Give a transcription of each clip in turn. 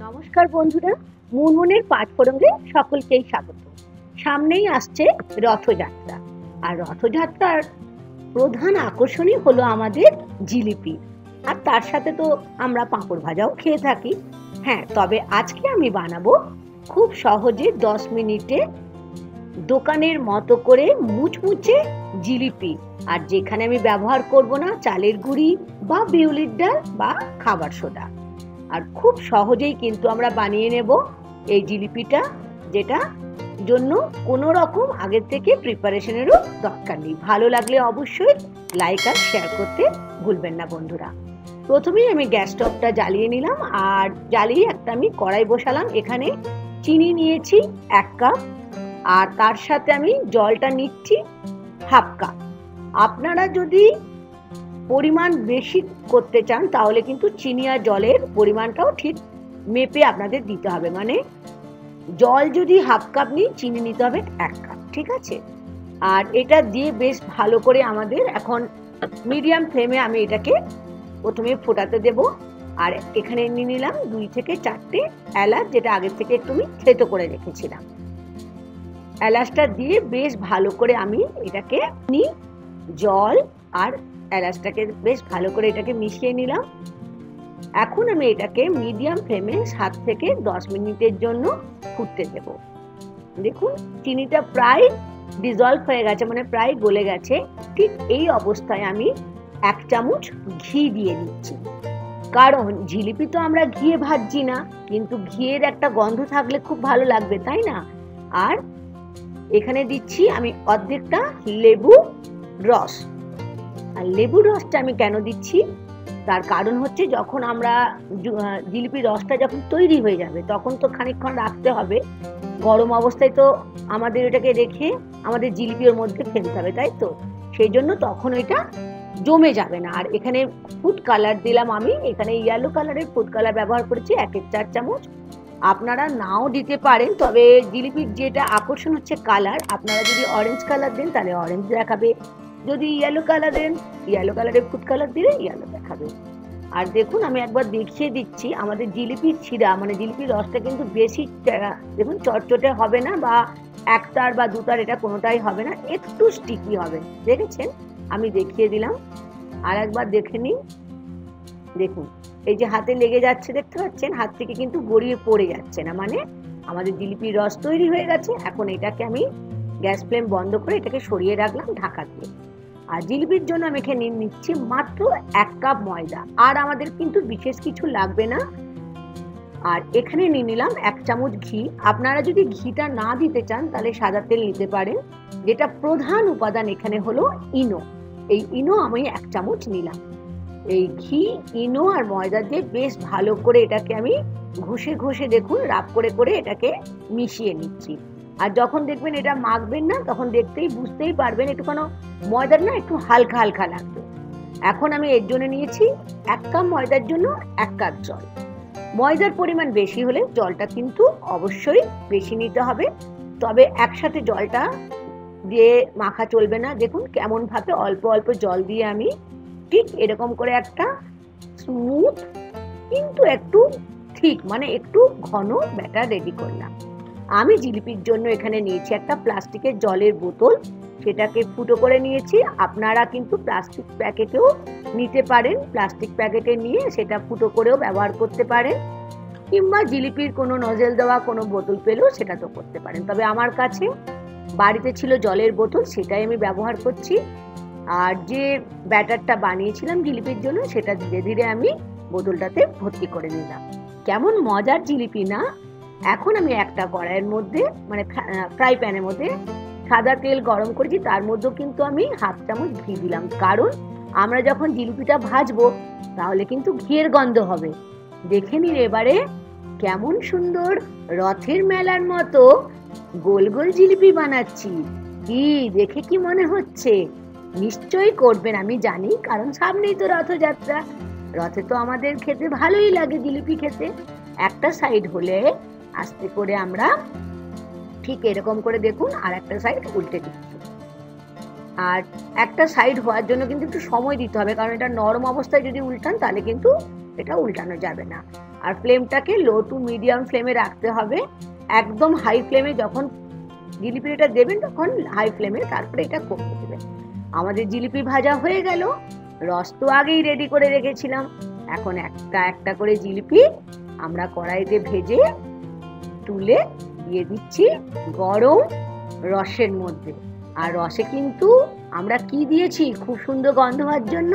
নমস্কার বন্ধুরা, মুনমুনের পাঠফোড়ঙ্গে সকলকেই স্বাগত। সামনেই আসছে রথযাত্রা, আর রথযাত্রার প্রধান আকর্ষণই হলো আমাদের জিলিপি, আর তার সাথে তো আমরা পাঁপড় ভাজাও খেয়ে থাকি। হ্যাঁ, তবে আজকে আমি বানাবো খুব সহজে 10 মিনিটে দোকানের মতো করে মুচমুচে জিলিপি। আর যেখানে আমি ব্যবহার করব না চালের গুঁড়ি বা বিউলির ডাল বা খাবার সোডা, আর খুব সহজেই কিন্তু আমরা বানিয়ে নেব এই জিলিপিটা, যেটা জন্য কোনো রকম আগের থেকে প্রিপারেশনেরও দরকার নেই। ভালো লাগলে অবশ্যই লাইক আর শেয়ার করতে ভুলবেন না বন্ধুরা। প্রথমেই আমি গ্যাস স্টোভটা জ্বালিয়ে নিলাম, আর জ্বালিয়ে একটা আমি কড়াই বসালাম। এখানে চিনি নিয়েছি 1 কাপ, আর তার সাথে আমি জলটা নিচ্ছি 1/2 কাপ। আপনারা যদি পরিমাণ বেশি করতে চান তাহলে কিন্তু চিনি আর জলের পরিমাণটাও ঠিক মেপে আপনাদের দিতে হবে। মানে জল যদি 1/2 কাপ নিই, চিনি নিতে হবে 1 কাপ, ঠিক আছে? আর এটা দিয়ে বেশ ভালো করে আমাদের এখন মিডিয়াম ফ্লেমে আমি এটাকে প্রথমে ফোটাতে দেব। আর এখানে নিয়ে নিলাম 2 থেকে 4টে এলাচ, যেটা আগের থেকে একটু আমি থেতো করে রেখেছিলাম। এলাচটা দিয়ে বেশ ভালো করে আমি এটাকে জল আর এলাচটাকে বেশ ভালো করে এটাকে মিশিয়ে নিলাম। এখন আমি এটাকে মিডিয়াম ফ্লেমে 7 থেকে 10 মিনিটের জন্য ফুটতে দেব। দেখুন চিনিটা প্রায় ডিজলভ হয়ে গেছে, মানে প্রায় গলে গেছে। ঠিক এই অবস্থায় আমি 1 চামচ ঘি দিয়ে দিচ্ছি, কারণ জিলিপি তো আমরা ঘিয়ে ভাজছি না, কিন্তু ঘিয়ের একটা গন্ধ থাকলে খুব ভালো লাগবে, তাই না? আর এখানে দিচ্ছি আমি অর্ধেকটা লেবু রস। আর লেবুর রসটা আমি কেন দিচ্ছি, তার কারণ হচ্ছে যখন আমরা জিলিপির রসটা যখন তৈরি হয়ে যাবে তখন তো খানিকক্ষণ রাখতে হবে। গরম অবস্থায় তো আমাদের এটাকে রেখে আমাদের জিলিপি ওর মধ্যে ফেলতে হবে, তাই তো? সেই জন্য তখন ওইটা জমে যাবে না। আর এখানে ফুড কালার দিলাম আমি, এখানে ইয়েলো কালারের ফুড কালার ব্যবহার করেছি 1-4 চামচ। আপনারা নাও দিতে পারেন, তবে জিলিপির যেটা আকর্ষণ হচ্ছে কালার। আপনারা যদি অরেঞ্জ কালার দেন তাহলে অরেঞ্জ দেখাবে, যদি ইয়েলো কালার দেন ইয়েলো কালারের ফুড কালার দিলে ইয়েলো দেখাবে। আর দেখুন আমি একবার দেখিয়ে দিচ্ছি, আমাদের জিলিপির শিরা মানে জিলিপির রসটা কিন্তু বেশি দেখুন চটচটে হবে না, বা 1 তার বা 2 তার এটা কোনোটাই হবে না, একটু স্টিকি হবে। দেখেছেন, আমি দেখিয়ে দিলাম, আর একবার দেখে নিন। দেখুন এই যে হাতে লেগে যাচ্ছে, দেখতে পাচ্ছেন, হাত থেকে কিন্তু গড়িয়ে পড়ে যাচ্ছে না, মানে আমাদের জিলিপির রস তৈরি হয়ে গেছে। এখন এটাকে আমি গ্যাস ফ্লেম বন্ধ করে এটাকে সরিয়ে রাখলাম ঢাকা দিয়ে। আর জিলিপির জন্য আমি এখানে নিচ্ছি মাত্র 1 কাপ ময়দা, আর আমাদের কিন্তু বিশেষ কিছু লাগবে না। আর এখানে নিয়ে নিলাম 1 চামচ ঘি। আপনারা যদি ঘিটা না দিতে চান তাহলে সাদা তেল নিতে পারেন। যেটা প্রধান উপাদান এখানে হলো ইনো। এই ইনো আমি 1 চামচ নিলাম। এই ঘি, ইনো আর ময়দা দিয়ে বেশ ভালো করে এটাকে আমি ঘষে ঘষে দেখুন রাব করে করে এটাকে মিশিয়ে নিচ্ছি। আর যখন দেখবেন এটা মাখবেন না, তখন দেখতেই বুঝতেই পারবেন একটুখানি ময়দার না একটু হালকা হালকা লাগবে। এখন আমি এর জন্য নিয়েছি 1 কাপ ময়দার জন্য 1 কাপ জল। ময়দার পরিমাণ বেশি হলে জলটা কিন্তু অবশ্যই বেশি নিতে হবে, তবে একসাথে জলটা দিয়ে মাখা চলবে না। দেখুন কেমন ভাবে অল্প অল্প জল দিয়ে আমি ঠিক এরকম করে একটা স্মুথ কিন্তু একটু ঠিক মানে একটু ঘন ব্যাটার রেডি করলাম। আমি জিলিপির জন্য এখানে নিয়েছি একটা প্লাস্টিকের জলের বোতল, সেটাকে ফুটো করে নিয়েছি। আপনারা কিন্তু প্লাস্টিক প্যাকেটেও নিতে পারেন, প্লাস্টিক প্যাকেটে নিয়ে সেটা ফুটো করেও ব্যবহার করতে পারেন, কিংবা জিলিপির কোনো নজেল দেওয়া কোনো বোতল পেলেও সেটা তো করতে পারেন। তবে আমার কাছে বাড়িতে ছিল জলের বোতল, সেটাই আমি ব্যবহার করছি। আর যে ব্যাটারটা বানিয়েছিলাম জিলিপির জন্য সেটা ধীরে ধীরে আমি বোতলটাতে ভর্তি করে নিলাম। কেমন মজার জিলিপি না? এখন আমি একটা কড়াইয়ের মধ্যে মানে ফ্রাই প্যানের মধ্যে সাদা তেল গরম করেছি, তার মধ্যেও কিন্তু আমি 1/2 চামচ ঘি দিলাম, কারণ আমরা যখন জিলিপিটা ভাজবো তাহলে কিন্তু ঘিয়ের গন্ধ হবে। দেখে নিন এবারে কেমন সুন্দর রথের মেলার মতো গোল গোল জিলিপি বানাচ্ছি। কি দেখে কি মনে হচ্ছে? নিশ্চয়ই করবেন আমি জানি, কারণ সামনেই তো রথযাত্রা। রথে তো আমাদের খেতে ভালোই লাগে জিলিপি খেতে। একটা সাইড হলে আস্তে করে আমরা ঠিক এরকম করে দেখুন আর একটা সাইড উল্টে দিচ্ছি। আর একটা সাইড হওয়ার জন্য কিন্তু একটু সময় দিতে হবে, কারণ এটা নরম অবস্থায় যদি উল্টান তাহলে কিন্তু এটা উল্টানো যাবে না। আর ফ্লেমটাকে লো টু মিডিয়াম ফ্লেমে রাখতে হবে। একদম হাই ফ্লেমে যখন জিলিপি এটা দেবেন তখন হাই ফ্লেমে, তারপরে এটা কমিয়ে দেবেন। আমাদের জিলিপি ভাজা হয়ে গেল, রস তো আগেই রেডি করে রেখেছিলাম। এখন একটা একটা করে জিলিপি আমরা কড়াইতে ভেজে তুলে দিয়ে দিচ্ছি গরম রসের মধ্যে। আর রসে কিন্তু আমরা কি দিয়েছি খুব সুন্দর গন্ধ হওয়ার জন্য?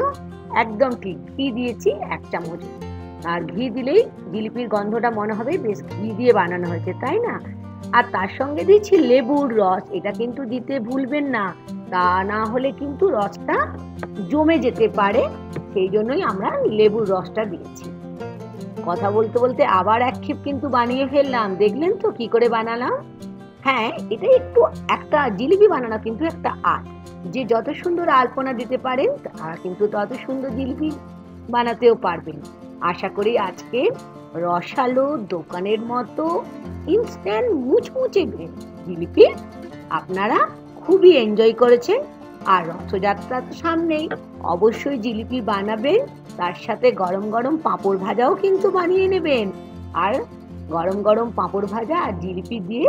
একদম ঠিক, ঘি দিয়েছি 1 চামচ। আর ঘি দিলেই জিলিপির গন্ধটা মনে হবে বেশ ঘি দিয়ে বানানো হয়েছে, তাই না? আর তার সঙ্গে দিচ্ছি লেবুর রস, এটা কিন্তু দিতে ভুলবেন না, তা না হলে কিন্তু রসটা জমে যেতে পারে, সেই জন্যই আমরা লেবুর রসটা দিয়েছি। কথা বলতে বলতে আবার এক ক্ষেপ কিন্তু বানিয়ে ফেললাম, দেখলেন তো কি করে বানালাম? হ্যাঁ, এটা একটু একটা জিলিপি বানানো কিন্তু একটা আর্ট। যে যত সুন্দর আলপনা দিতে পারেন তারা কিন্তু তত সুন্দর জিলিপি বানাতেও পারবেন। আশা করি আজকে রসালো দোকানের মতো ইনস্ট্যান্ট মুচমুচে জিলিপি আপনারা খুবই এনজয় করেছেন। আর রথযাত্রা তো সামনেই, অবশ্যই জিলিপি বানাবেন, তার সাথে গরম গরম পাঁপড় ভাজাও কিন্তু বানিয়ে নেবেন। আর গরম গরম পাঁপড় ভাজা আর জিলিপি দিয়ে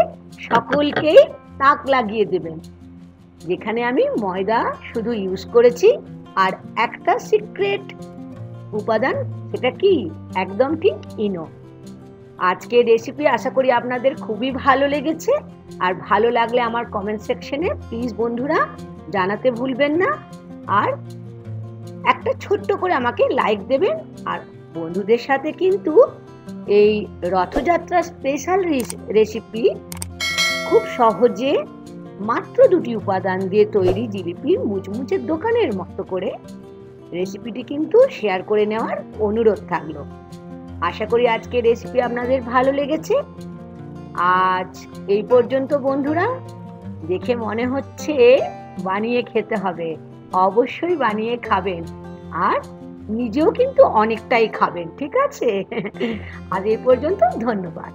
সকলকেই তাক লাগিয়ে দেবেন। যেখানে আমি ময়দা শুধু ইউজ করেছি, আর একটা সিক্রেট উপাদান, সেটা কি? একদম ঠিক, ইনো। আজকের রেসিপি আশা করি আপনাদের খুবই ভালো লেগেছে। আর ভালো লাগলে আমার কমেন্ট সেকশনে প্লিজ বন্ধুরা জানাতে ভুলবেন না। আর একটা ছোট্ট করে আমাকে লাইক দেবেন। আর বন্ধুদের সাথে কিন্তু এই রথযাত্রা স্পেশাল রেসিপি খুব সহজে মাত্র 2টি উপাদান দিয়ে তৈরি জিলিপি মুচমুচে দোকানের মতো করে রেসিপিটি কিন্তু শেয়ার করে নেওয়ার অনুরোধ থাকলো। আশা করি আজকের রেসিপি আপনাদের ভালো লেগেছে। আজ এই পর্যন্ত বন্ধুরা, দেখে মনে হচ্ছে বানিয়ে খেতে হবে। অবশ্যই বানিয়ে খাবেন, আর নিজেও কিন্তু অনেকটাই খাবেন, ঠিক আছে? আজ এই পর্যন্ত, ধন্যবাদ।